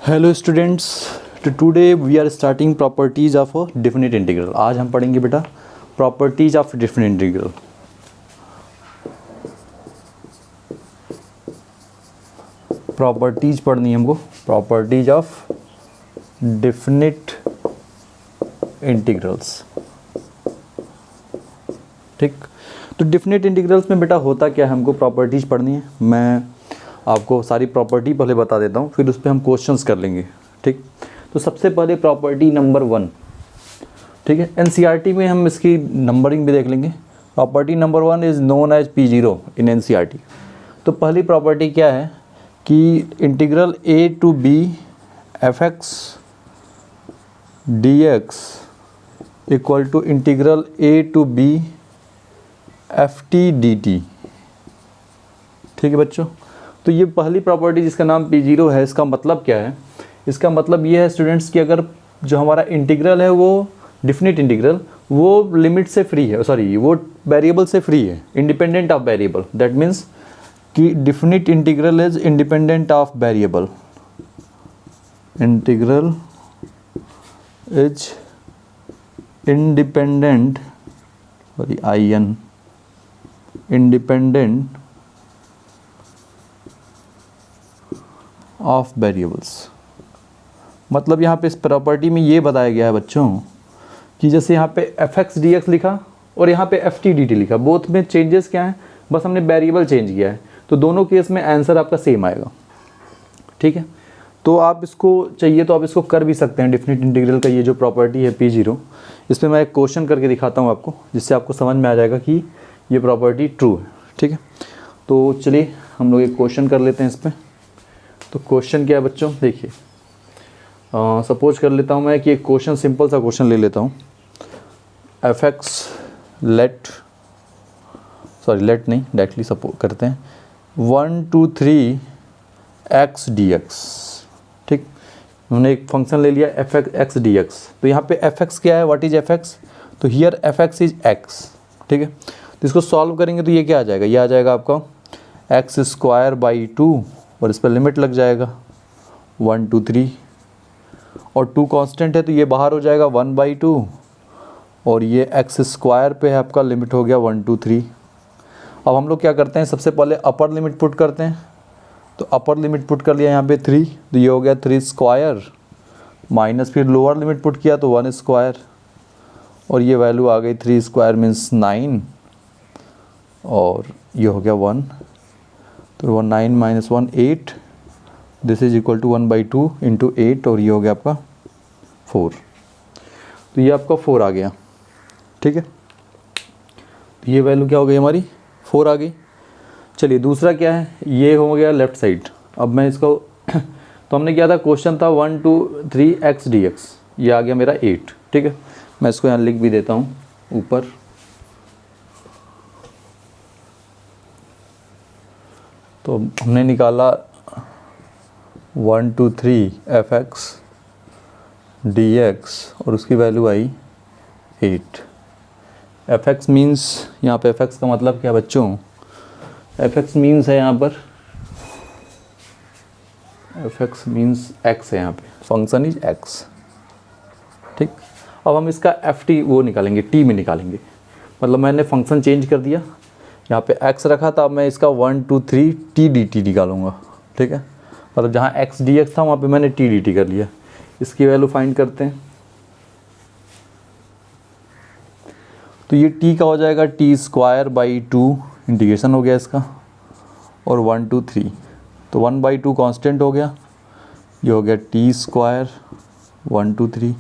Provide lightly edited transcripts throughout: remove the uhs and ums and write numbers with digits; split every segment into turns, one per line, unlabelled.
Hello students, today we are starting properties of a definite integral. आज हम पढ़ेंगे बेटा properties of definite integral. Properties पढ़नी है हमको, प्रॉपर्टीज़ ऑफ डेफिनेट इंटीग्रल्स। ठीक, तो डेफिनेट इंटीग्रल्स में बेटा होता क्या है, हमको प्रॉपर्टीज़ पढ़नी है। मैं आपको सारी प्रॉपर्टी पहले बता देता हूँ, फिर उस पर हम क्वेश्चंस कर लेंगे। ठीक, तो सबसे पहले प्रॉपर्टी नंबर 1। ठीक है, एनसीईआरटी में हम इसकी नंबरिंग भी देख लेंगे। Property number 1 is known as P0 in NCERT. तो पहली प्रॉपर्टी क्या है कि integral a to b fx dx equal to integral a to b ft dt। ठीक है बच्चों, तो ये पहली प्रॉपर्टी जिसका नाम P0 है, इसका मतलब क्या है? इसका मतलब ये है स्टूडेंट्स कि अगर जो हमारा इंटीग्रल है वो डिफिनिट इंटीग्रल, वो लिमिट से फ्री है, सॉरी वो वेरिएबल से फ्री है, independent of variable. That means कि definite integral is independent of variable. Integral is independent, sorry IN, independent of variables. मतलब यहाँ पे इस प्रॉपर्टी में ये बताया गया है बच्चों कि जैसे यहाँ पे fx dx लिखा और यहाँ पे ft dt लिखा, बोथ में चेंजेस क्या है? बस हमने वेरिएबल चेंज किया है, तो दोनों केस में आंसर आपका सेम आएगा। ठीक है, तो आप इसको चाहिए तो आप इसको कर भी सकते हैं। डेफिनेट इंटीग्रल का ये जो प्रॉपर्टी है P0, इस पर मैं एक क्वेश्चन करके दिखाता हूँ आपको, जिससे आपको समझ में आ जाएगा कि ये प्रॉपर्टी ट्रू है। ठीक है, तो चलिए हम लोग एक क्वेश्चन कर लेते हैं इस पर। तो क्वेश्चन क्या है बच्चों, देखिए सपोज कर लेता हूँ मैं कि एक क्वेश्चन, सिंपल सा क्वेश्चन ले लेता हूँ। fx लेट नहीं, डायरेक्टली सपोज करते हैं 1 2 3 x dx। ठीक, हमने एक फंक्शन ले लिया fx dx। तो यहाँ पे fx क्या है, व्हाट इज fx? तो हियर fx इज x। ठीक है, तो इसको सॉल्व करेंगे तो ये क्या आ जाएगा, ये आ जाएगा आपका x स्क्वायर बाई 2, और इस पर लिमिट लग जाएगा 1 2 3, और 2 कांस्टेंट है तो ये बाहर हो जाएगा 1/2, और ये x स्क्वायर पे है आपका, लिमिट हो गया 1 2 3। अब हम लोग क्या करते हैं, सबसे पहले अपर लिमिट पुट करते हैं। तो अपर लिमिट पुट कर लिया यहाँ पे 3, तो ये हो गया 3 स्क्वायर, माइनस फिर लोअर लिमिट पुट किया तो 1 स्क्वायर, और ये वैल्यू आ गई 3 स्क्वायर मीन्स 9, और ये हो गया 1। तो 9 minus 1 8, this is equal to 1/2 into 8, और ये हो गया आपका 4। तो ये आपका 4 आ गया। ठीक है, तो ये वैल्यू क्या हो गई हमारी, 4 आ गई। चलिए दूसरा क्या है, ये हो गया लेफ्ट साइड। अब मैं इसको तो हमने किया था, क्वेश्चन था 1 2 3 x dx, ये आ गया मेरा 8। ठीक है, मैं इसको यहाँ लिख भी देता हूँ ऊपर। तो हमने निकाला 1 2 3 fx dx, और उसकी वैल्यू आई 8। fx मीन्स, यहाँ पे fx का मतलब क्या बच्चों, fx मीन्स है यहाँ पर, fx मीन्स x है, यहाँ पे फंक्शन इज x। ठीक, अब हम इसका ft वो निकालेंगे, t में निकालेंगे। मतलब मैंने फंक्शन चेंज कर दिया, यहाँ पे x रखा था, अब मैं इसका 1 2 3 t dt निकालूंगा। ठीक है, मतलब जहाँ x dx था वहाँ पे मैंने t dt कर लिया। इसकी वैल्यू फाइंड करते हैं, तो ये t का हो जाएगा t स्क्वायर बाई 2, इंटीग्रेशन हो गया इसका, और 1 2 3, तो 1/2 कांस्टेंट हो गया, ये हो गया t स्क्वायर 1 2 3।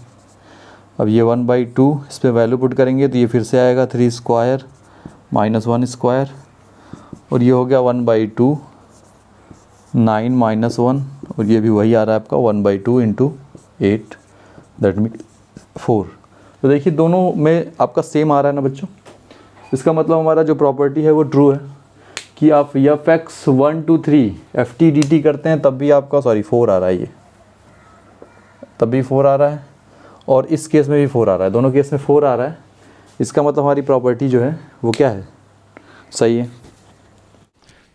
अब ये 1/2, इस पर वैल्यू पुट करेंगे तो ये फिर से आएगा 3 स्क्वायर माइनस 1 स्क्वायर, और ये हो गया 1/2 9 माइनस 1, और ये भी वही आ रहा है आपका 1/2 इंटू 8, दैट मीन 4। तो देखिए दोनों में आपका सेम आ रहा है ना बच्चों। इसका मतलब हमारा जो प्रॉपर्टी है वो ट्रू है कि आप fx 1 2 3 ft dt करते हैं तब भी आपका, सॉरी 4 आ रहा है, ये तब भी 4 आ रहा है, और इस केस में भी 4 आ रहा है, दोनों केस में 4 आ रहा है। इसका मतलब हमारी प्रॉपर्टी जो है वो क्या है, सही है।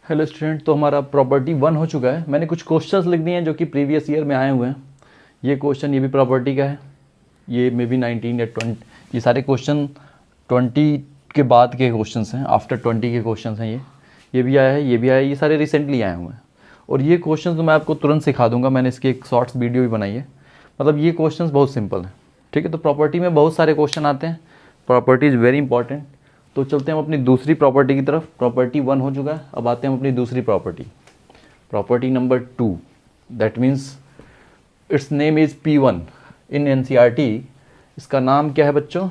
हेलो स्टूडेंट, तो हमारा प्रॉपर्टी 1 हो चुका है। मैंने कुछ क्वेश्चंस लिख दिए हैं जो कि प्रीवियस ईयर में आए हुए हैं। ये क्वेश्चन ये भी प्रॉपर्टी का है, ये मे बी 19 या 20, ये सारे क्वेश्चन 20 के बाद के क्वेश्चंस हैं, आफ्टर 20 के क्वेश्चंस हैं। ये भी आया है, ये भी आया है, ये सारे रिसेंटली आए हुए हैं। और ये क्वेश्चन तो मैं आपको तुरंत सिखा दूंगा, मैंने इसकी एक शॉर्ट्स वीडियो भी बनाई है। मतलब ये क्वेश्चन बहुत सिंपल है, ठीक है। तो प्रॉपर्टी में बहुत सारे क्वेश्चन आते हैं, प्रॉपर्टी इज़ वेरी इंपॉर्टेंट। तो चलते हैं हम अपनी दूसरी प्रॉपर्टी की तरफ। प्रॉपर्टी 1 हो चुका है, अब आते हैं हम अपनी दूसरी property, property number 2। That means its name is P1 in NCERT। इसका नाम क्या है बच्चों?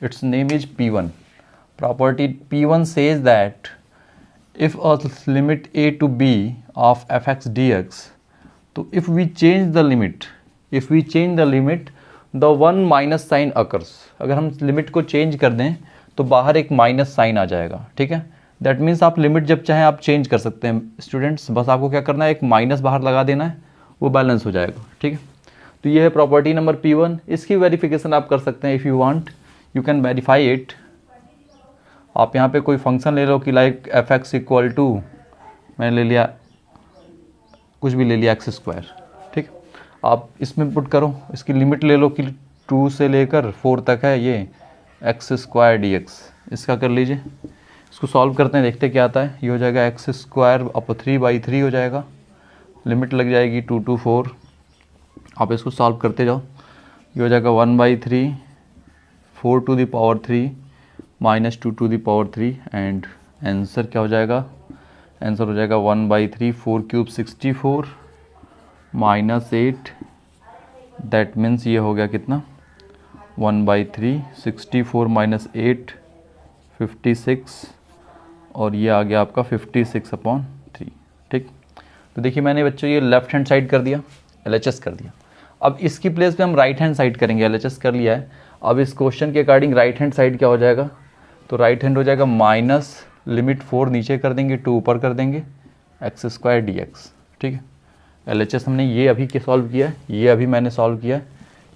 Its name is P1। Property P1 says that if a limit a to b of fx dx, तो if we change the limit the one minus sign occurs. अगर हम limit को change कर दें तो बाहर एक माइनस साइन आ जाएगा, ठीक है। दैट मीन्स आप लिमिट जब चाहें आप चेंज कर सकते हैं स्टूडेंट्स, बस आपको क्या करना है, एक माइनस बाहर लगा देना है, वो बैलेंस हो जाएगा, ठीक है। तो ये है प्रॉपर्टी नंबर P1। इसकी वेरिफिकेशन आप कर सकते हैं, if you want you can verify it. आप यहाँ पे कोई फंक्शन ले लो कि लाइक fx इक्वल टू, मैंने ले लिया कुछ भी ले लिया x², ठीक। आप इसमें पुट करो, इसकी लिमिट ले लो कि 2 से लेकर 4 तक है ये x² dx। इसका कर लीजिए, इसको सॉल्व करते हैं, देखते क्या आता है। ये हो जाएगा x² अप 3/3 हो जाएगा, लिमिट लग जाएगी 2 to 4। आप इसको सॉल्व करते जाओ, ये हो जाएगा 1/3, 4 to the power 3 minus 2 to the power 3, and answer क्या हो जाएगा? आंसर हो जाएगा 1/3, 4 क्यूब 64 माइनस 8। दैट मीन्स ये हो गया कितना? 1/3, 64 माइनस 8 56, और ये आ गया आपका 56/3, ठीक। तो देखिए मैंने बच्चों ये लेफ्ट हैंड साइड कर दिया, LHS कर दिया। अब इसकी प्लेस पे हम राइट हैंड साइड करेंगे, LHS कर लिया है। अब इस क्वेश्चन के अकॉर्डिंग राइट हैंड साइड क्या हो जाएगा? तो राइट हैंड हो जाएगा माइनस लिमिट 4 नीचे कर देंगे, 2 ऊपर कर देंगे, x² dx, ठीक है। LHS हमने ये अभी के सॉल्व किया है, ये अभी मैंने सॉल्व किया है,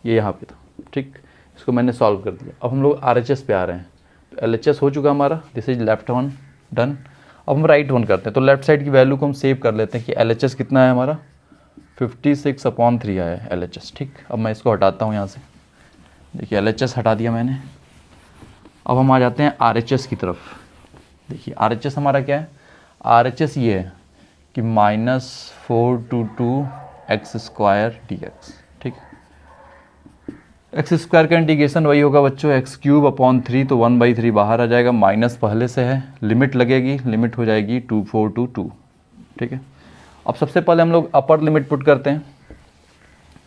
ये यहाँ पे था, ठीक। इसको मैंने सॉल्व कर दिया। अब हम लोग RHS पे आ रहे हैं, तो LHS हो चुका हमारा, this is left one done. अब हम राइट वन करते हैं, तो लेफ्ट साइड की वैल्यू को हम सेव कर लेते हैं कि LHS कितना है हमारा? 56/3 आया है LHS, ठीक। अब मैं इसको हटाता हूँ यहाँ से, देखिए LHS हटा दिया मैंने। अब हम आ जाते हैं RHS की तरफ। देखिए RHS हमारा क्या है? RHS ये है कि -4 to 2 x² dx, ठीक। x² का इंटीग्रेशन वही होगा बच्चों, x³/3, तो 1/3 बाहर आ जाएगा, माइनस पहले से है, लिमिट लगेगी, लिमिट हो जाएगी 4 to 2, ठीक है। अब सबसे पहले हम लोग अपर लिमिट पुट करते हैं,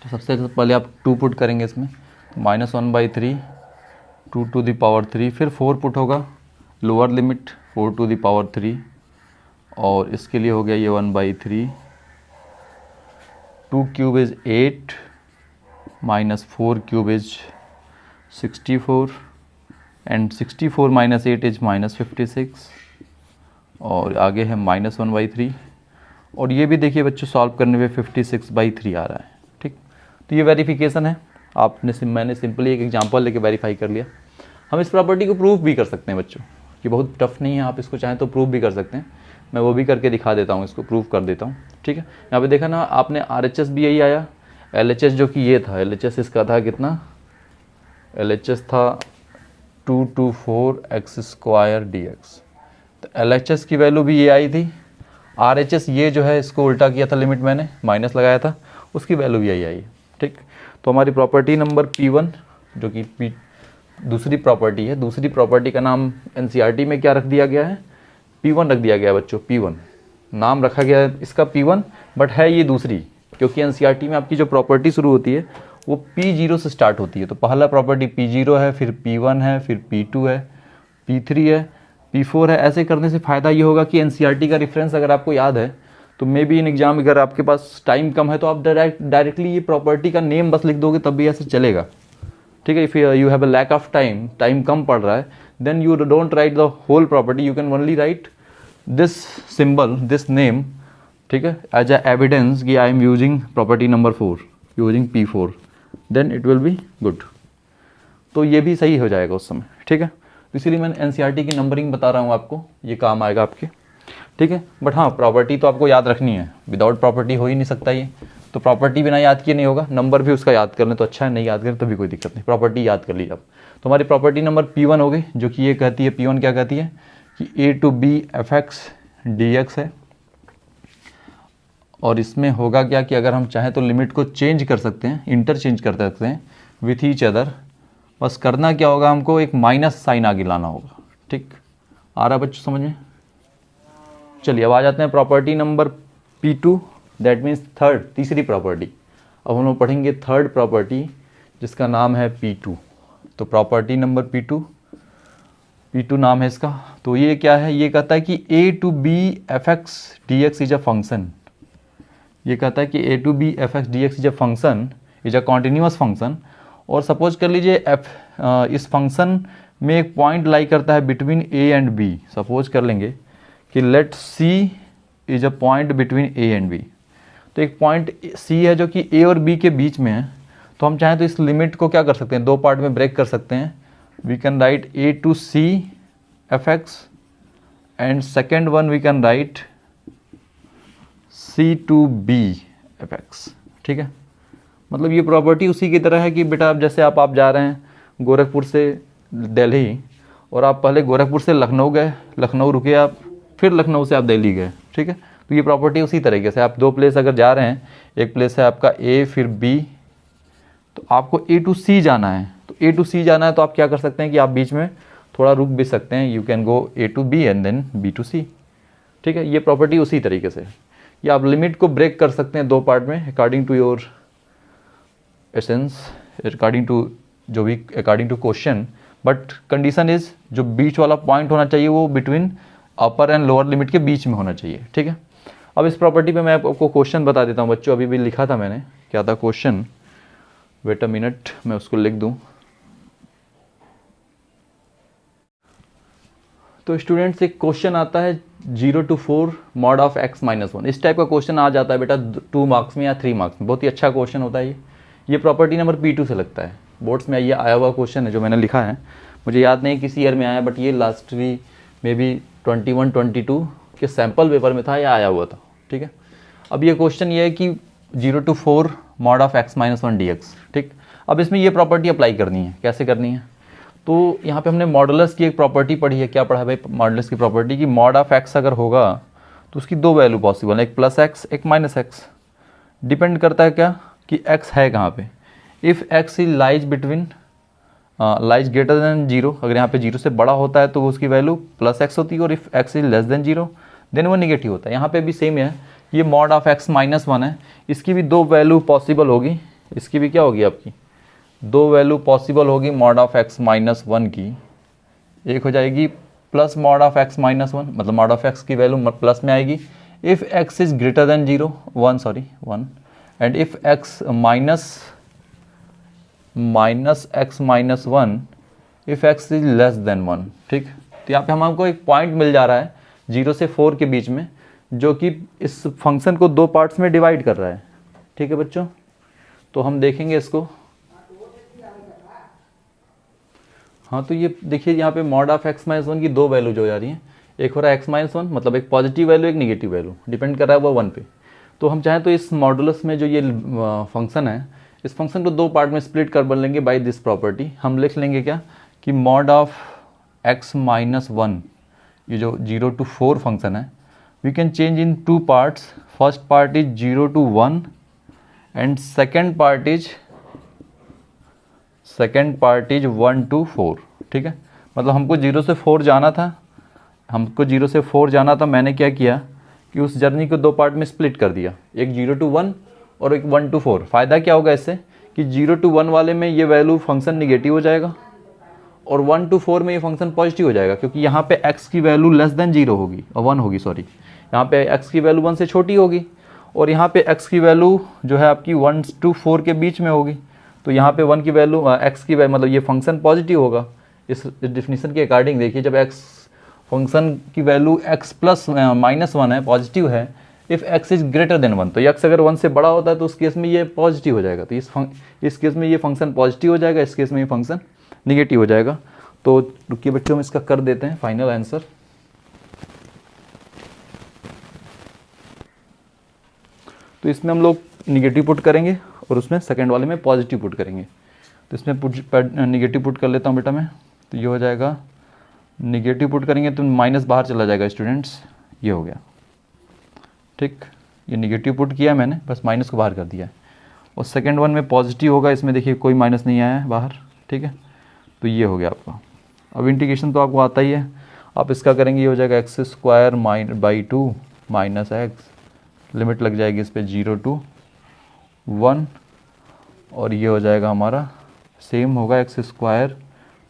तो सबसे पहले आप 2 पुट करेंगे इसमें, -1/3, 2 to the power 3, फिर 4 पुट होगा, lower limit 4 to the power 3, और इसके लिए हो गया ये 1/3, 2 cube is 8 minus 4 cube is 64, and 64 minus 8 is -56, और आगे है -1/3, और ये भी देखिए बच्चों सॉल्व करने में 56/3 आ रहा है, ठीक। तो ये वेरिफिकेशन है, मैंने सिंपली एक एग्जांपल लेके वेरीफाई कर लिया। हम इस प्रॉपर्टी को प्रूफ भी कर सकते हैं बच्चों, ये बहुत टफ नहीं है, आप इसको चाहें तो प्रूफ भी कर सकते हैं। मैं वो भी करके दिखा देता हूँ, इसको प्रूफ कर देता हूँ, ठीक है। यहाँ पे देखा ना आपने, RHS भी यही आया, LHS जो कि ये था, LHS इसका था कितना? LHS था 2 to 4 x² dx, तो LHS की वैल्यू भी ये आई थी। RHS ये जो है इसको उल्टा किया था, लिमिट मैंने माइनस लगाया था, उसकी वैल्यू भी यही आई है, ठीक। तो हमारी प्रॉपर्टी नंबर P1 जो कि दूसरी प्रॉपर्टी है, दूसरी प्रॉपर्टी का नाम NCERT में क्या रख दिया गया है? P1 रख दिया गया है बच्चों, P1 नाम रखा गया है इसका P1, बट है ये दूसरी, क्योंकि NCERT में आपकी जो प्रॉपर्टी शुरू होती है वो P0 से स्टार्ट होती है। तो पहला प्रॉपर्टी P0 है, फिर P1 है, फिर P2 है, P3 है, P4 है। ऐसे करने से फ़ायदा ये होगा कि NCERT का रेफरेंस अगर आपको याद है तो मे बी इन एग्जाम अगर आपके पास टाइम कम है तो आप डायरेक्टली ये प्रॉपर्टी का नेम बस लिख दोगे तब भी ऐसे चलेगा, ठीक है। If you have a lack of time कम पड़ रहा है, then you don't write the whole property, you can only write this symbol, this name, ठीक है, एज अ एविडेंस कि I am using property number 4, using P4, then it will be good. तो ये भी सही हो जाएगा उस समय, ठीक है। तो इसीलिए मैंने NCERT की नंबरिंग बता रहा हूँ आपको, ये काम आएगा आपके। ठीक है। बट हाँ, प्रॉपर्टी तो आपको याद रखनी है, विदाउट प्रॉपर्टी हो ही नहीं सकता ये, तो प्रॉपर्टी बिना याद किए नहीं होगा। नंबर भी उसका याद कर लें तो अच्छा है, नहीं याद करें तो भी कोई दिक्कत नहीं, प्रॉपर्टी याद कर लीजिए आप। तो हमारी प्रॉपर्टी नंबर P1 हो गई, जो कि ये कहती है, P1 क्या कहती है कि A to B fx dx है। और इसमें होगा क्या कि अगर हम चाहें तो लिमिट को चेंज कर सकते हैं, इंटरचेंज कर सकते हैं विथ ईच अदर। बस करना क्या होगा, हमको एक माइनस साइन आगे लाना होगा। ठीक, आ रहा है बच्चों समझ में? चलिए अब आ जाते हैं property number P2, that means third, तीसरी प्रॉपर्टी। अब हम लोग पढ़ेंगे थर्ड प्रॉपर्टी जिसका नाम है P2। तो प्रॉपर्टी नंबर P2 नाम है इसका। तो ये क्या है, ये कहता है कि A to B fx dx is a function. ये कहता है कि A to B fx dx is a function, is a continuous function. और सपोज कर लीजिए इस फंक्शन में एक पॉइंट लाई करता है between A and B। Suppose कर लेंगे कि let C is a point between A and B। तो एक पॉइंट C है जो कि A और B के बीच में है। तो हम चाहें तो इस लिमिट को क्या कर सकते हैं, दो पार्ट में ब्रेक कर सकते हैं। We can write A to C fx and second one we can write C to B fx। ठीक है, मतलब ये प्रॉपर्टी उसी की तरह है कि बेटा अब जैसे आप जा रहे हैं गोरखपुर से दिल्ली, और आप पहले गोरखपुर से लखनऊ गए, लखनऊ रुके आप, फिर लखनऊ से आप दिल्ली गए। ठीक है, तो ये प्रॉपर्टी उसी तरीके से, आप दो प्लेस अगर जा रहे हैं, एक प्लेस है आपका A फिर B, तो आपको A to C जाना है। तो A to C जाना है तो आप क्या कर सकते हैं कि आप बीच में थोड़ा रुक भी सकते हैं। You can go A to B and then B to C। ठीक है, ये प्रॉपर्टी उसी तरीके से, या आप लिमिट को ब्रेक कर सकते हैं दो पार्ट में according to your essence, according to जो भी according to question. But condition is जो बीच वाला पॉइंट होना चाहिए वो between upper and lower limit के बीच में होना चाहिए। ठीक है, अब इस प्रॉपर्टी पे मैं आपको क्वेश्चन बता देता हूँ बच्चों। अभी भी लिखा था मैंने, क्या था क्वेश्चन, वेट अ मिनट मैं उसको लिख दूँ। तो स्टूडेंट्स एक क्वेश्चन आता है 0 to 4 mod of x minus 1। इस टाइप का क्वेश्चन आ जाता है बेटा 2 मार्क्स में या 3 मार्क्स में, बहुत ही अच्छा क्वेश्चन होता है ये प्रॉपर्टी नंबर P2 से लगता है। बोर्ड्स में ये आया हुआ क्वेश्चन है जो मैंने लिखा है, मुझे याद नहीं किसी ईयर में आया, बट ये लास्ट भी मे बी 21-22 के सैम्पल पेपर में था या आया हुआ था। ठीक है, अब ये क्वेश्चन ये है कि 0 to 4 mod of x minus 1 dx। ठीक, अब इसमें ये प्रॉपर्टी अप्लाई करनी है, कैसे करनी है, तो यहाँ पे हमने मॉडुलस की एक प्रॉपर्टी पढ़ी है। क्या पढ़ा है भाई मॉडुलस की प्रॉपर्टी, की मॉड ऑफ x अगर होगा तो उसकी दो वैल्यू पॉसिबल है, एक प्लस x एक माइनस x। डिपेंड करता है क्या कि x है कहाँ पे। If x is lies between lies greater than 0, अगर यहाँ पे 0 से बड़ा होता है तो उसकी वैल्यू प्लस x होती है, और if x is less than 0 then वो निगेटिव होता है। यहाँ पे भी सेम है, ये मॉड ऑफ x माइनस 1 है, इसकी भी दो वैल्यू पॉसिबल होगी, इसकी भी क्या होगी आपकी दो वैल्यू पॉसिबल होगी मॉड ऑफ x माइनस 1 की। एक हो जाएगी plus mod of x minus 1, मतलब मॉड ऑफ x की वैल्यू प्लस में आएगी if x is greater than 1 and if x minus x minus 1 if x is less then 1। ठीक, तो यहाँ पे हमको एक पॉइंट मिल जा रहा है 0 से 4 के बीच में, जो कि इस फंक्शन को दो पार्ट्स में डिवाइड कर रहा है। ठीक है बच्चों, तो हम देखेंगे इसको। हाँ, तो ये देखिए यहाँ पे मॉड ऑफ x माइनस 1 की दो वैल्यू जो हो जा रही हैं, एक हो रहा है x माइनस 1, मतलब एक पॉजिटिव वैल्यू एक निगेटिव वैल्यू, डिपेंड कर रहा है वो 1 पे। तो हम चाहें तो इस मॉडुलस में जो ये फंक्शन है, इस फंक्शन को दो पार्ट में स्प्लिट कर बन लेंगे बाय दिस प्रॉपर्टी। हम लिख लेंगे क्या कि मॉड ऑफ x माइनस 1, ये जो 0 to 4 फंक्शन है, we can change in two parts. First part is 0 to 1 and second part is 1 to 4। ठीक है, मतलब हमको 0 से 4 जाना था, मैंने क्या किया कि उस जर्नी को दो पार्ट में स्प्लिट कर दिया, एक 0 to 1 और एक 1 to 4। फ़ायदा क्या होगा इससे कि 0 to 1 वाले में ये वैल्यू फंक्शन निगेटिव हो जाएगा, और 1 to 4 में ये फंक्शन पॉजिटिव हो जाएगा, क्योंकि यहाँ पे x की वैल्यू लेस देन 0 होगी और 1 होगी, सॉरी, यहाँ पे x की वैल्यू 1 से छोटी होगी, और यहाँ पे x की वैल्यू जो है आपकी 1 to 4 के बीच में होगी। तो यहाँ पे 1 की वैल्यू x की वैल्यू, मतलब ये फंक्शन पॉजिटिव होगा इस डिफिनीशन के अकॉर्डिंग। देखिए जब x फंक्शन की वैल्यू x प्लस माइनस 1 है, पॉजिटिव है, if x is greater than 1, तो x अगर 1 से बड़ा होता है तो उस केस में ये पॉजिटिव हो जाएगा, तो इस केस में ये फंक्शन पॉजिटिव हो जाएगा, इस केस में ये फंक्शन निगेटिव हो जाएगा। तो रुकिए बच्चों, हम इसका कर देते हैं फाइनल आंसर। तो इसमें हम लोग निगेटिव पुट करेंगे और उसमें सेकंड वाले में पॉजिटिव पुट करेंगे। तो इसमें निगेटिव पुट कर लेता हूँ बेटा मैं, तो ये हो जाएगा निगेटिव पुट करेंगे तो माइनस बाहर चला जाएगा स्टूडेंट्स, ये हो गया। ठीक, ये निगेटिव पुट किया मैंने, बस माइनस को बाहर कर दिया है। और सेकंड वन में पॉजिटिव होगा, इसमें देखिए कोई माइनस नहीं आया है बाहर। ठीक है, तो ये हो गया आपका। अब इंटीग्रेशन तो आपको आता ही है, आप इसका करेंगे, ये हो जाएगा x square by 2 minus x, limit लग जाएगी इस पर 0 to 1, और ये हो जाएगा हमारा सेम होगा x square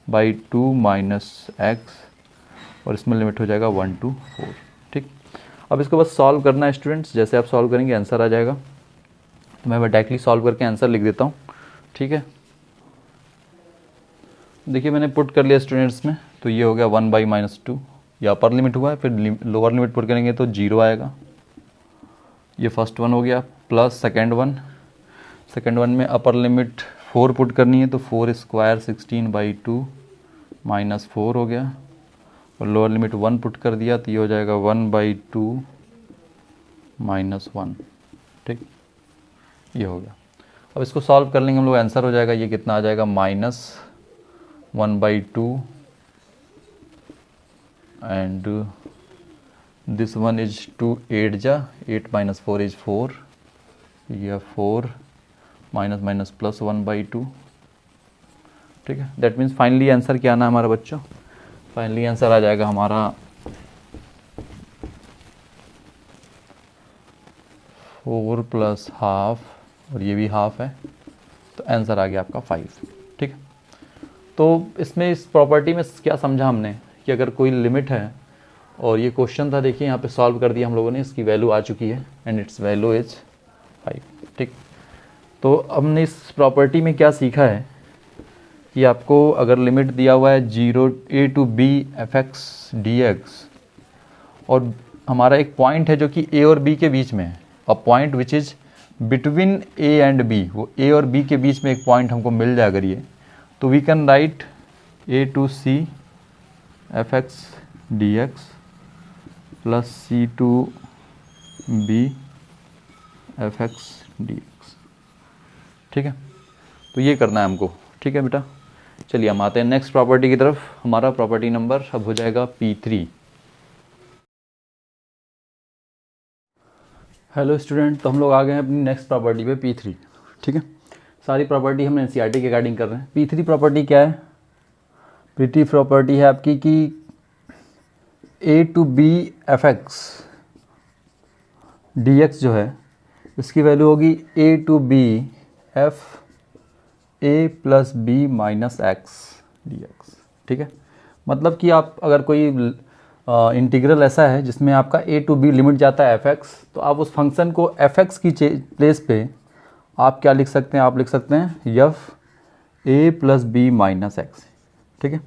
by 2 minus x, और इसमें लिमिट हो जाएगा 1 to 4। ठीक, अब इसको बस सॉल्व करना है स्टूडेंट्स, जैसे आप सॉल्व करेंगे आंसर आ जाएगा। तो मैं डायरेक्टली सॉल्व करके आंसर लिख देता हूँ। ठीक है, देखिए मैंने पुट कर लिया स्टूडेंट्स में, तो ये हो गया 1/-2, ये अपर लिमिट हुआ है, फिर लोअर लिमिट पुट करेंगे तो 0 आएगा। ये फर्स्ट वन हो गया, प्लस सेकेंड वन में अपर लिमिट 4 पुट करनी है, तो 4 स्क्वायर 16/2 माइनस 4 हो गया, और लोअर लिमिट 1 पुट कर दिया, तो ये हो जाएगा 1/2 माइनस 1। ठीक, ये हो गया। अब इसको सॉल्व कर लेंगे हम लोग, आंसर हो जाएगा, ये कितना आ जाएगा -1/2 एंड दिस वन इज 2 8 जा 8 - 4 इज 4, ये 4 माइनस प्लस 1/2। ठीक है, दैट मीन्स फाइनली आंसर क्या आना है हमारा बच्चों, फाइनली आंसर आ जाएगा हमारा 4 + हाफ, और ये भी हाफ है, तो आंसर आ गया आपका 5। ठीक है, तो इसमें इस प्रॉपर्टी में क्या समझा हमने कि अगर कोई लिमिट है, और ये क्वेश्चन था, देखिए यहाँ पे सॉल्व कर दिया हम लोगों ने, इसकी वैल्यू आ चुकी है एंड इट्स वैल्यू इज 5। ठीक, तो हमने इस प्रॉपर्टी में क्या सीखा है कि आपको अगर लिमिट दिया हुआ है 0a to b fx dx, और हमारा एक पॉइंट है जो कि a और b के बीच में है, a point which is between a and b, वो a और b के बीच में एक पॉइंट हमको मिल जाए अगर ये, तो we can write a to c fx dx plus c to b fx dx। ठीक है, तो ये करना है हमको। ठीक है बेटा, चलिए हम आते हैं नेक्स्ट प्रॉपर्टी की तरफ। हमारा प्रॉपर्टी नंबर अब हो जाएगा P3। हेलो स्टूडेंट, तो हम लोग आ गए हैं अपनी नेक्स्ट प्रॉपर्टी पे P3। ठीक है, सारी प्रॉपर्टी हम NCERT के अकॉर्डिंग कर रहे हैं। P3 प्रॉपर्टी क्या है? P3 प्रॉपर्टी है आपकी कि a to b fx dx जो है, इसकी वैल्यू होगी a to b f a + b - x dx। ठीक है, मतलब कि आप अगर कोई इंटीग्रल ऐसा है जिसमें आपका a to b लिमिट जाता है fx, तो आप उस फंक्शन को fx की प्लेस पे आप क्या लिख सकते हैं? आप लिख सकते हैं f a + b - x। ठीक है,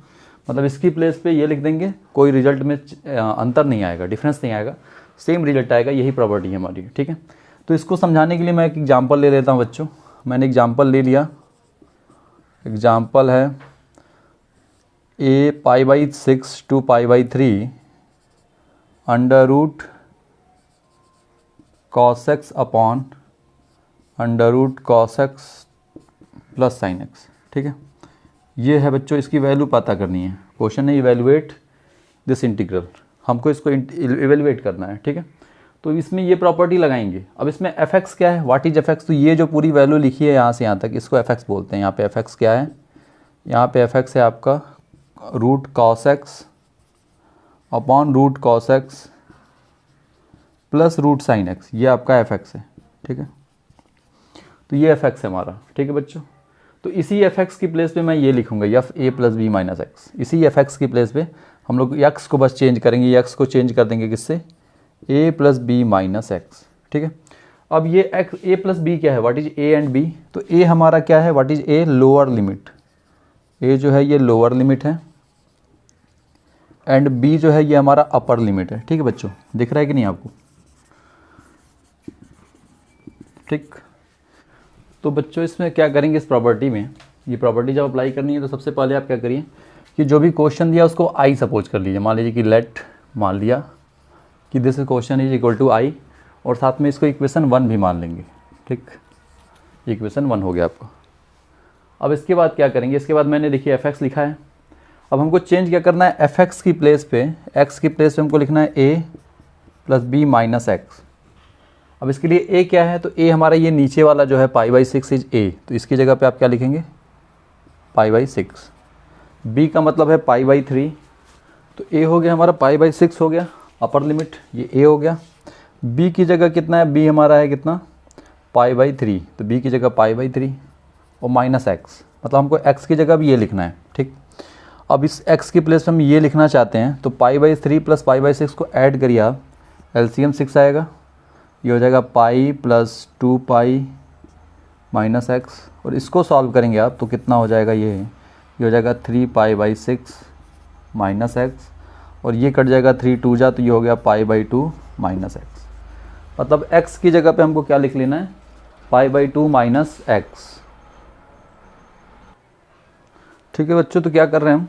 मतलब इसकी प्लेस पे ये लिख देंगे, कोई रिजल्ट में अंतर नहीं आएगा, डिफरेंस नहीं आएगा, सेम रिजल्ट आएगा। यही प्रॉपर्टी है हमारी। ठीक है, तो इसको समझाने के लिए मैं एक एग्जांपल ले लेता हूँ बच्चों। मैंने एग्जांपल ले लिया, एग्जांपल है a π/6 to π/3 √ cos x upon √ cos x plus sin x। ठीक है, ये है बच्चों, इसकी वैल्यू पता करनी है। क्वेश्चन है इवेलुएट दिस इंटीग्रल, हमको इसको इवेलुएट करना है। ठीक है, तो इसमें ये प्रॉपर्टी लगाएंगे। अब इसमें fx क्या है? What is fx? तो ये जो पूरी वैल्यू लिखी है यहाँ से यहाँ तक, इसको fx बोलते हैं। यहाँ पे fx क्या है? यहाँ पे fx है आपका √ cos x upon √ cos x plus √ sin x, ये आपका fx है। ठीक है, तो ये fx है हमारा। ठीक है बच्चों, तो इसी fx की प्लेस पे मैं ये लिखूंगा f a + b - x। इसी fx की प्लेस पे हम लोग x को बस चेंज करेंगे, x को चेंज कर देंगे किससे? a + b - x। ठीक है, अब ये x a + b क्या है? What is a and b? तो a हमारा क्या है? What is a? Lower limit. a जो है ये लोअर लिमिट है, एंड b जो है ये हमारा अपर लिमिट है। ठीक है बच्चों, दिख रहा है कि नहीं आपको? ठीक, तो बच्चों इसमें क्या करेंगे, इस प्रॉपर्टी में ये प्रॉपर्टी जब अप्लाई करनी है तो सबसे पहले आप क्या करिए कि जो भी क्वेश्चन दिया उसको आई सपोज कर लीजिए। मान लीजिए कि मान लिया कि this question is equal to I, और साथ में इसको इक्वेशन 1 भी मान लेंगे। ठीक, इक्वेशन 1 हो गया आपको। अब इसके बाद क्या करेंगे, इसके बाद मैंने देखिए fx लिखा है। अब हमको चेंज क्या करना है, fx की प्लेस पे, x की प्लेस पे हमको लिखना है a plus b minus x. अब इसके लिए a क्या है, तो a हमारा ये नीचे वाला जो है π/6 इज a, तो इसकी जगह पे आप क्या लिखेंगे π/6। b का मतलब है π/3, तो a हो गया हमारा π/6 हो गया अपर लिमिट, ये a हो गया। b की जगह कितना है, b हमारा है कितना π/3, तो b की जगह π/3 और माइनस एक्स, मतलब हमको x की जगह भी ये लिखना है। ठीक, अब इस x की प्लेस पे हम ये लिखना चाहते हैं, तो π/3 प्लस π/6 को ऐड करिए आप, LCM 6 आएगा, ये हो जाएगा पाई प्लस 2π माइनस एक्स, और इसको सॉल्व करेंगे आप तो कितना हो जाएगा, ये हो जाएगा 3π/6 माइनस एक्स, और ये कट जाएगा 3 2 जा, तो ये हो गया π/2 माइनस एक्स। मतलब x की जगह पे हमको क्या लिख लेना है, π/2 माइनस एक्स। ठीक है बच्चों, तो क्या कर रहे हैं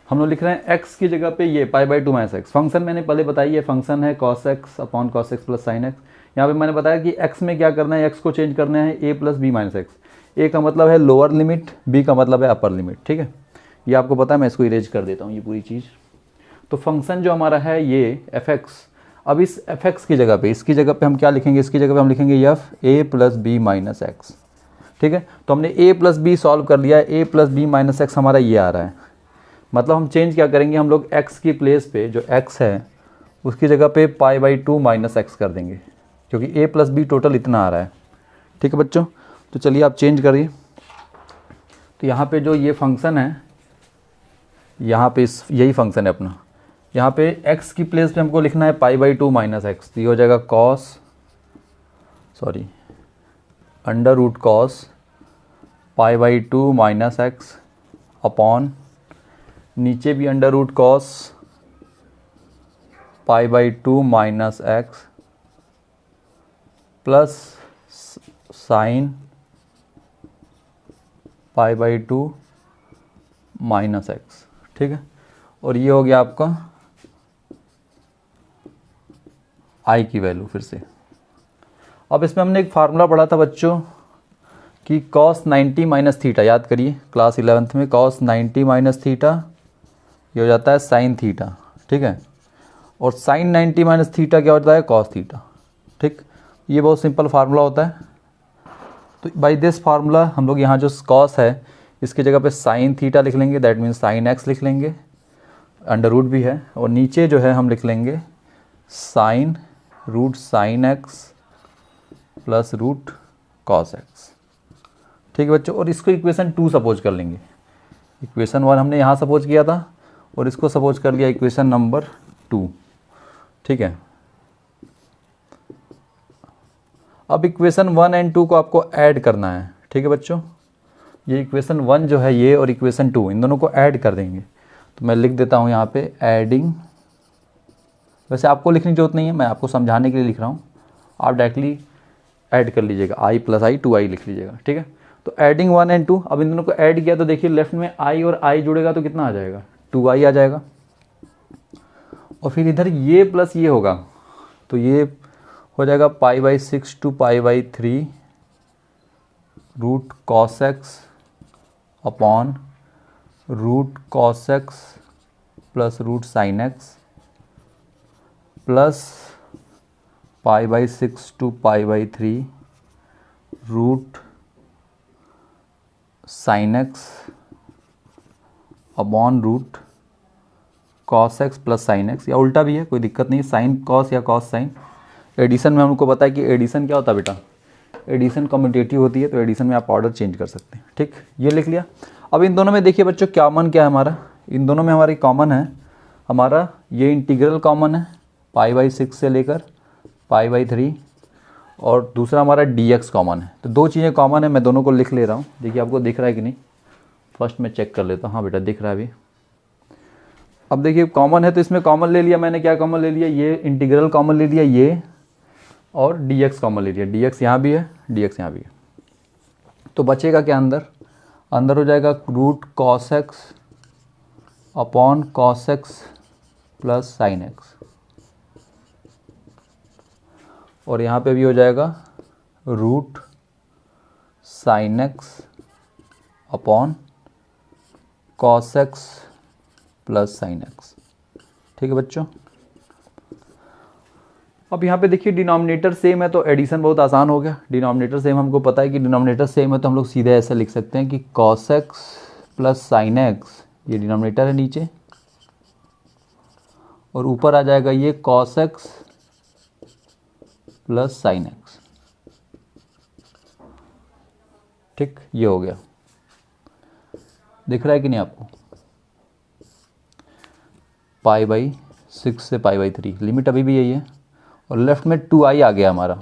हम लोग लिख रहे हैं x की जगह पे ये π/2 माइनस एक्स। फंक्शन मैंने पहले बताई है, फंक्शन है cos x upon cos x plus sine x. यहाँ पे मैंने बताया कि x में क्या करना है, x को चेंज करना है a plus b minus x. a का मतलब है लोअर लिमिट, b का मतलब है अपर लिमिट। ठीक है, ये आपको पता है, मैं इसको इरेज कर देता हूँ ये पूरी चीज़। तो फंक्शन जो हमारा है ये fx, अब इस fx की जगह पे, इसकी जगह पे हम क्या लिखेंगे, इसकी जगह पे हम लिखेंगे f a plus b minus x. ठीक है, तो हमने a प्लस बी सॉल्व कर लिया है, a plus b minus x हमारा ये आ रहा है। मतलब हम चेंज क्या करेंगे, हम लोग x की प्लेस पे जो x है उसकी जगह पे π/2 माइनस एक्स कर देंगे, क्योंकि a प्लस बी टोटल इतना आ रहा है। ठीक है बच्चों, तो चलिए आप चेंज करिए। तो यहाँ पे जो ये फंक्शन है, यहाँ पे यही फंक्शन है अपना, यहाँ पे x की प्लेस पे हमको लिखना है π/2 माइनस एक्स, तो ये हो जाएगा under root cos π/2 minus x upon, नीचे भी under root cos π/2 minus x plus sine π/2 minus x. ठीक है, और ये हो गया आपका i की वैल्यू फिर से। अब इसमें हमने एक फार्मूला पढ़ा था बच्चों कि cos 90 माइनस थीटा, याद करिए क्लास 11th में, cos 90 माइनस थीटा ये हो जाता है साइन थीटा। ठीक है, और साइन 90 माइनस थीटा क्या होता है, कॉस थीटा। ठीक, ये बहुत सिंपल फार्मूला होता है। तो बाय दिस फार्मूला हम लोग यहाँ जो कॉस है इसकी जगह पे साइन थीटा लिख लेंगे, दैट मीन्स साइन एक्स लिख लेंगे, अंडर रूट भी है, और नीचे जो है हम लिख लेंगे sine root sine x plus root cos x. ठीक है बच्चों, और इसको इक्वेशन 2 सपोज कर लेंगे। इक्वेशन 1 हमने यहाँ सपोज किया था और इसको सपोज कर लिया इक्वेशन नंबर 2। ठीक है, अब इक्वेशन 1 एंड 2 को आपको ऐड करना है। ठीक है बच्चों, ये इक्वेशन 1 जो है ये, और इक्वेशन 2, इन दोनों को ऐड कर देंगे। तो मैं लिख देता हूँ यहाँ पे एडिंग, वैसे आपको लिखने की जरूरत नहीं है, मैं आपको समझाने के लिए लिख रहा हूँ, आप डायरेक्टली ऐड कर लीजिएगा, i प्लस आई 2i लिख लीजिएगा। ठीक है, तो एडिंग 1 एंड 2, अब इन दोनों को ऐड किया तो देखिए लेफ्ट में i और i जुड़ेगा तो कितना आ जाएगा, 2i आ जाएगा, और फिर इधर ये प्लस ये होगा तो ये हो जाएगा π/6 to π/3 root cos x upon root cos x plus root sine x plus π/6 to π/3 root sine x upon root cos x plus sine x, या उल्टा भी है कोई दिक्कत नहीं, साइन कॉस या कॉस साइन। एडिशन में हमको पता है कि एडिशन क्या होता है बेटा, एडिशन कम्यूटेटिव होती है, तो एडिशन में आप ऑर्डर चेंज कर सकते हैं। ठीक, ये लिख लिया। अब इन दोनों में देखिए बच्चों कॉमन क्या है हमारा, इन दोनों में हमारी कॉमन है, हमारा ये इंटीग्रल कॉमन है π/6 से लेकर π/3, और दूसरा हमारा dx कॉमन है। तो दो चीज़ें कॉमन है, मैं दोनों को लिख ले रहा हूँ। देखिए आपको दिख रहा है कि नहीं, फर्स्ट मैं चेक कर लेता हूँ। हाँ बेटा दिख रहा है अभी। अब देखिए कॉमन है तो इसमें कॉमन ले लिया मैंने, क्या कॉमन ले लिया, ये इंटीग्रल कॉमन ले लिया ये, और dx कॉमन ले लिया, dx यहाँ भी है dx यहाँ भी है। तो बचेगा क्या अंदर, अंदर हो जाएगा root cos x upon cos x plus sine x, और यहाँ पे भी हो जाएगा root sine x upon cos x plus sine x. ठीक है बच्चों, अब यहाँ पे देखिए डिनोमिनेटर सेम है तो एडिशन बहुत आसान हो गया। डिनोमिनेटर सेम, हमको पता है कि डिनोमिनेटर सेम है तो हम लोग सीधे ऐसा लिख सकते हैं कि cos x plus sine x, ये डिनोमिनेटर है नीचे, और ऊपर आ जाएगा ये cos x plus sine x. ठीक, ये हो गया। दिख रहा है कि नहीं आपको? पाई बाई 6 से पाई बाई 3, लिमिट अभी भी यही है, और लेफ्ट में 2i आ गया हमारा,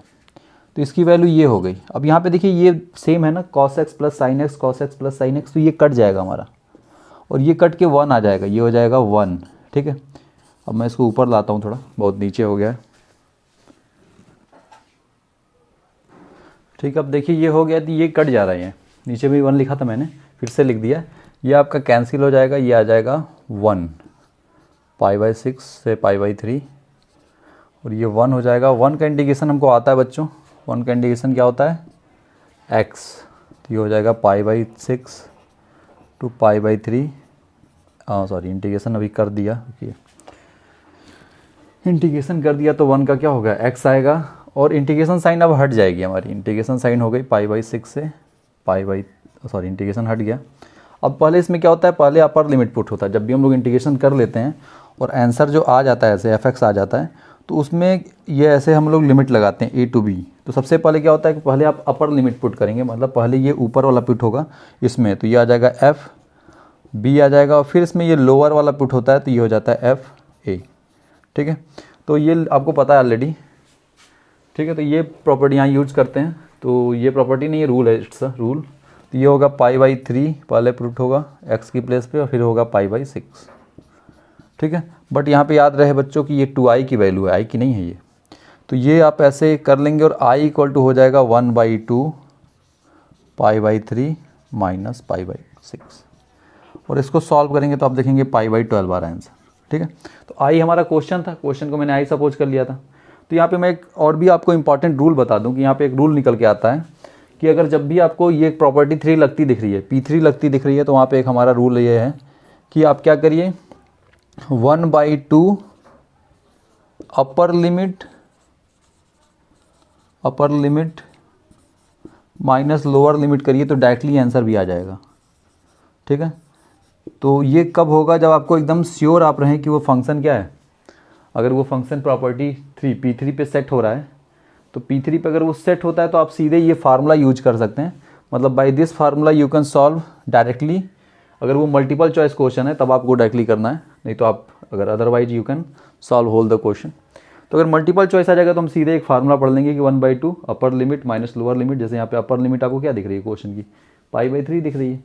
तो इसकी वैल्यू ये हो गई। अब यहाँ पे देखिए ये सेम है ना, cos x plus sine x, cos x plus sine x, तो ये कट जाएगा हमारा, और ये कट के 1 आ जाएगा, ये हो जाएगा 1। ठीक है, अब मैं इसको ऊपर लाता हूँ, थोड़ा बहुत नीचे हो गया है। ठीक है, अब देखिए ये हो गया, तो ये कट जा रहा है, ये नीचे भी 1 लिखा था मैंने, फिर से लिख दिया, ये आपका कैंसिल हो जाएगा, ये आ जाएगा 1, पाई बाई 6 से पाई बाई 3, और ये 1 हो जाएगा। 1 का इंटीग्रेशन हमको आता है बच्चों, 1 का इंटीग्रेशन क्या होता है? x, तो ये हो जाएगा pi by 6 two pi by 3, sorry integration अभी कर दिया, इंटीग्रेशन कर दिया तो 1 का क्या होगा? x आएगा, और इंटीग्रेशन साइन अब हट जाएगी हमारी, इंटीग्रेशन साइन हो गई पाई बाई 6 से पाई बाई, सॉरी इंटीग्रेशन हट गया। अब पहले इसमें क्या होता है, पहले अपर लिमिट पुट होता है, जब भी हम लोग इंटीग्रेशन कर लेते हैं और आंसर जो आ जाता है ऐसे f(x) आ जाता है, तो उसमें ये ऐसे हम लोग लिमिट लगाते हैं a टू b। तो सबसे पहले क्या होता है कि पहले आप अपर लिमिट पुट करेंगे, मतलब पहले ये ऊपर वाला पुट होगा इसमें, तो ये आ जाएगा f b आ जाएगा, और फिर इसमें ये लोअर वाला पुट होता है तो ये हो जाता है f a। ठीक है, तो ये आपको पता है ऑलरेडी। ठीक है, तो ये प्रॉपर्टी यहाँ यूज करते हैं, तो ये प्रॉपर्टी नहीं, ये रूल है, इट्स अ रूल। तो ये होगा पाई बाई 3 पहले पुट होगा x की प्लेस पे, और फिर होगा पाई बाई 6। ठीक है, बट यहाँ पे याद रहे बच्चों कि ये 2i की वैल्यू है, i की नहीं है ये, तो ये आप ऐसे कर लेंगे, और i इक्वल टू हो जाएगा 1/2 पाई बाई 3 माइनस पाई बाई 6, और इसको सॉल्व करेंगे तो आप देखेंगे पाई बाई 12 आ रहा है आंसर। ठीक है, तो i हमारा क्वेश्चन था, क्वेश्चन को मैंने i सपोज कर लिया था। तो यहाँ पे मैं एक और भी आपको इंपॉर्टेंट रूल बता दूँ कि यहाँ पे एक रूल निकल के आता है कि अगर जब भी आपको ये प्रॉपर्टी 3 लगती दिख रही है, P3 लगती दिख रही है, तो वहाँ पे एक हमारा रूल ये है कि आप क्या करिए, 1/2 upper limit minus lower limit करिए, तो डायरेक्टली आंसर भी आ जाएगा। ठीक है, तो ये कब होगा? जब आपको एकदम श्योर आप रहें कि वो फंक्शन क्या है। अगर वो फंक्शन प्रॉपर्टी P3 पे सेट हो रहा है, तो P3 पे अगर वो सेट होता है तो आप सीधे ये फार्मूला यूज कर सकते हैं, मतलब by this formula you can solve directly. अगर वो मल्टीपल चॉइस क्वेश्चन है तब आपको डायरेक्टली करना है, नहीं तो आप अगर otherwise you can solve whole the question. तो अगर मल्टीपल चॉइस आ जाएगा तो हम सीधे एक फार्मूला पढ़ लेंगे कि 1/2 upper limit minus lower limit. जैसे यहाँ पे अपर लिमिट आपको क्या दिख रही है क्वेश्चन की? पाई बाई 3 दिख रही है,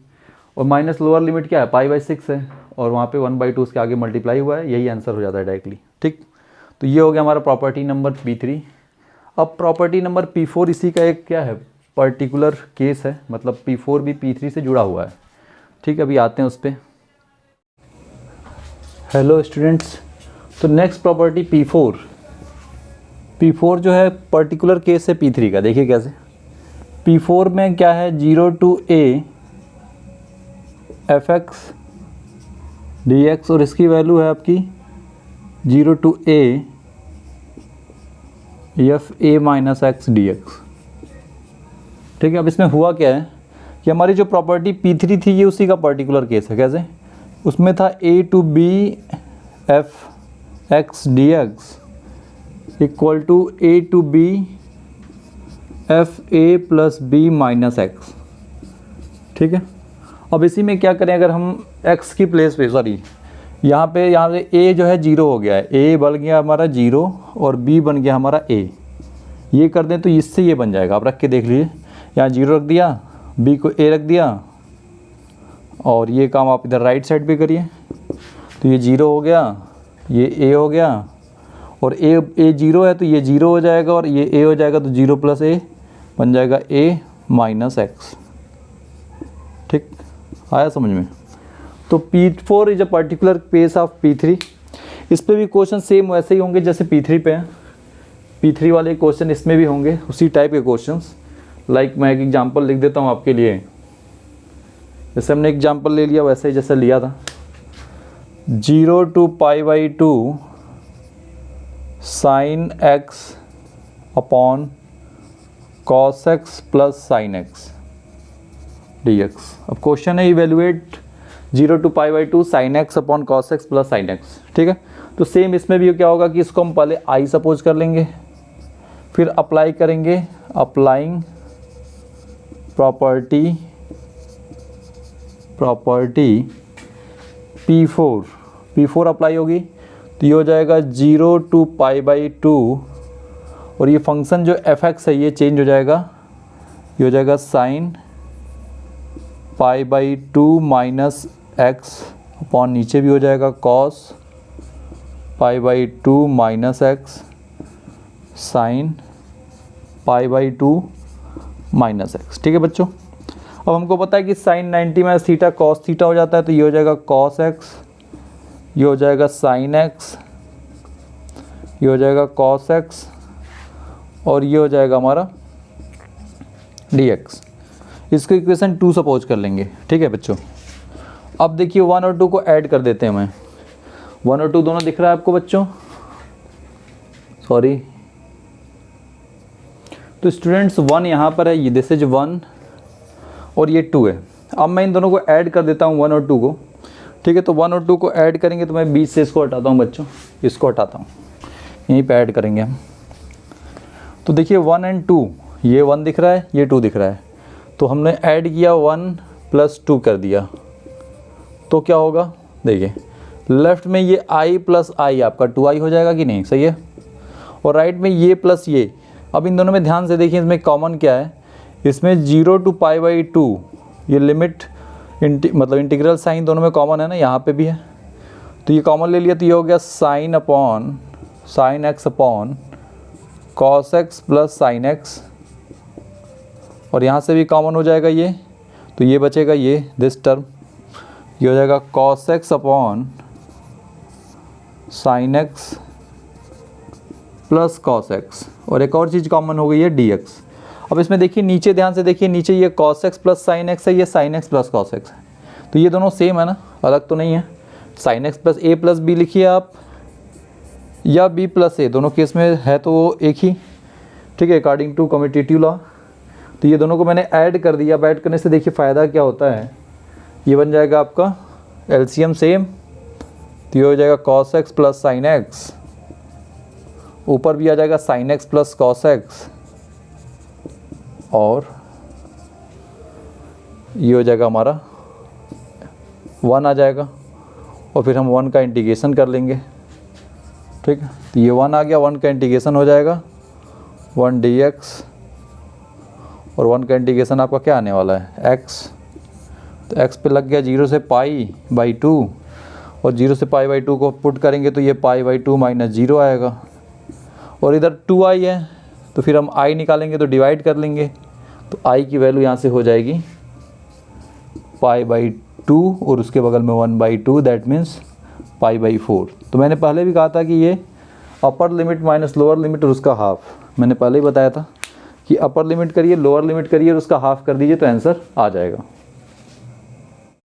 और माइनस लोअर लिमिट क्या है? पाई बाई 6 है, और वहाँ पे 1/2 उसके आगे मल्टीप्लाई हुआ है, यही आंसर हो जाता है डायरेक्टली। ठीक, तो ये हो गया हमारा प्रॉपर्टी नंबर P3। अब प्रॉपर्टी नंबर P4 इसी का एक क्या है, पर्टिकुलर केस है, मतलब P4 भी P3 से जुड़ा हुआ है। ठीक है, अभी आते हैं उस पर। हेलो स्टूडेंट्स, तो नेक्स्ट प्रॉपर्टी P4 जो है पर्टिकुलर केस है P3 का। देखिए कैसे, P4 में क्या है, 0 to a fx dx, और इसकी वैल्यू है आपकी 0 to a f a minus x dx। ठीक है, अब इसमें हुआ क्या है कि हमारी जो प्रॉपर्टी P3 थी ये उसी का पर्टिकुलर केस है। कैसे? उसमें था a to b f x dx equal to a to b f a plus b minus x। ठीक है, अब इसी में क्या करें, अगर हम x की प्लेस पे, सॉरी यहाँ पे a जो है 0 हो गया है, a बन गया हमारा 0 और b बन गया हमारा a, ये कर दें तो इससे ये बन जाएगा। आप रख के देख लीजिए, यहाँ 0 रख दिया, b को a रख दिया, और ये काम आप इधर राइट साइड पे करिए, तो ये 0 हो गया, ये a हो गया, और a 0 है तो ये 0 हो जाएगा, और ये a हो जाएगा, तो 0 प्लस a बन जाएगा a माइनस x। ठीक, आया समझ में? तो P4 is a particular case of P3। इस पे भी क्वेश्चन सेम वैसे ही होंगे जैसे P3 पे हैं। P3 वाले क्वेश्चन इसमें भी होंगे, उसी टाइप के क्वेश्चंस। लाइक मैं एक एग्जांपल लिख देता हूँ आपके लिए। जैसे हमने एग्जांपल ले लिया वैसे ही जैसे लिया था, 0 to π/2 sin x upon cos x plus sin x dx। अब क्वेश्चन है evaluate 0 to π/2 sin x upon cos x plus sin x, ठीक है। तो सेम इसमें भी क्या होगा कि इसको हम पहले I सपोज कर लेंगे, फिर अप्लाई करेंगे, अप्लाइंग प्रॉपर्टी P4 अप्लाई होगी तो ये हो जाएगा 0 to π/2 और ये फंक्शन जो fx है ये चेंज हो जाएगा, ये हो जाएगा sin π/2 माइनस x अपॉन नीचे भी हो जाएगा cos π/2 minus x sin π/2 minus x, ठीक है बच्चों। अब हमको पता है कि sin 90 minus theta cos theta हो जाता है, तो ये हो जाएगा cos x, ये हो जाएगा sin x, ये हो जाएगा cos x और ये हो जाएगा हमारा dx। इसको इक्वेशन 2 सपोज कर लेंगे, ठीक है बच्चों। अब देखिए 1 और 2 को ऐड कर देते हैं। मैं 1 और 2 दोनों दिख रहा है आपको बच्चों, सॉरी। तो स्टूडेंट्स 1 यहाँ पर है, ये दिस इज 1 और ये 2 है। अब मैं इन दोनों को ऐड कर देता हूँ 1 और 2 को, ठीक है। तो 1 और 2 को ऐड करेंगे तो मैं बीच से इसको हटाता हूँ बच्चों, इसको हटाता हूँ, यहीं पे ऐड करेंगे हम। तो देखिए 1 और 2, ये 1 दिख रहा है, ये 2 दिख रहा है, तो हमने ऐड किया 1 प्लस 2 कर दिया, तो क्या होगा देखिए लेफ़्ट में ये i प्लस आई आपका 2i हो जाएगा कि नहीं, सही है। और राइट में ये प्लस ये। अब इन दोनों में ध्यान से देखिए, इसमें कॉमन क्या है, इसमें 0 to π/2 ये लिमिट मतलब इंटीग्रल साइन दोनों में कॉमन है ना, यहाँ पे भी है, तो ये कॉमन ले लिया तो ये हो गया sin x upon cos x plus sin x। और यहाँ से भी कॉमन हो जाएगा ये, तो ये बचेगा ये दिस टर्म, ये हो जाएगा cos x upon sin x plus cos x। और एक और चीज़ कॉमन हो गई है dx। अब इसमें देखिए नीचे ध्यान से देखिए, नीचे ये cos x plus sin x है, ये sin x plus cos x है, तो ये दोनों सेम है ना, अलग तो नहीं है। sin x plus a plus b लिखिए आप, या b प्लस a, दोनों केस में है तो वो एक ही, ठीक है, अकॉर्डिंग टू कम्यूटेटिव लॉ। तो ये दोनों को मैंने ऐड कर दिया। अब ऐड करने से देखिए फ़ायदा क्या होता है, ये बन जाएगा आपका एलसीएम सेम, तो ये हो जाएगा cos x plus sin x, ऊपर भी आ जाएगा sin x plus cos x, और ये हो जाएगा हमारा 1 आ जाएगा, और फिर हम 1 का इंटीग्रेशन कर लेंगे, ठीक है। तो ये 1 आ गया, 1 का इंटीग्रेशन हो जाएगा 1 dx, और 1 का इंटीग्रेशन आपका क्या आने वाला है x। तो x पे लग गया 0 से π/2, और 0 से π/2 को पुट करेंगे तो ये π/2 माइनस 0 आएगा, और इधर 2i है तो फिर हम i निकालेंगे तो डिवाइड कर लेंगे, तो i की वैल्यू यहाँ से हो जाएगी π/2 और उसके बगल में 1/2, दैट मीन्स π/4। तो मैंने पहले भी कहा था कि ये upper limit minus lower limit और उसका हाफ, मैंने पहले ही बताया था कि अपर लिमिट करिए, लोअर लिमिट करिए और उसका हाफ कर दीजिए तो आंसर आ जाएगा।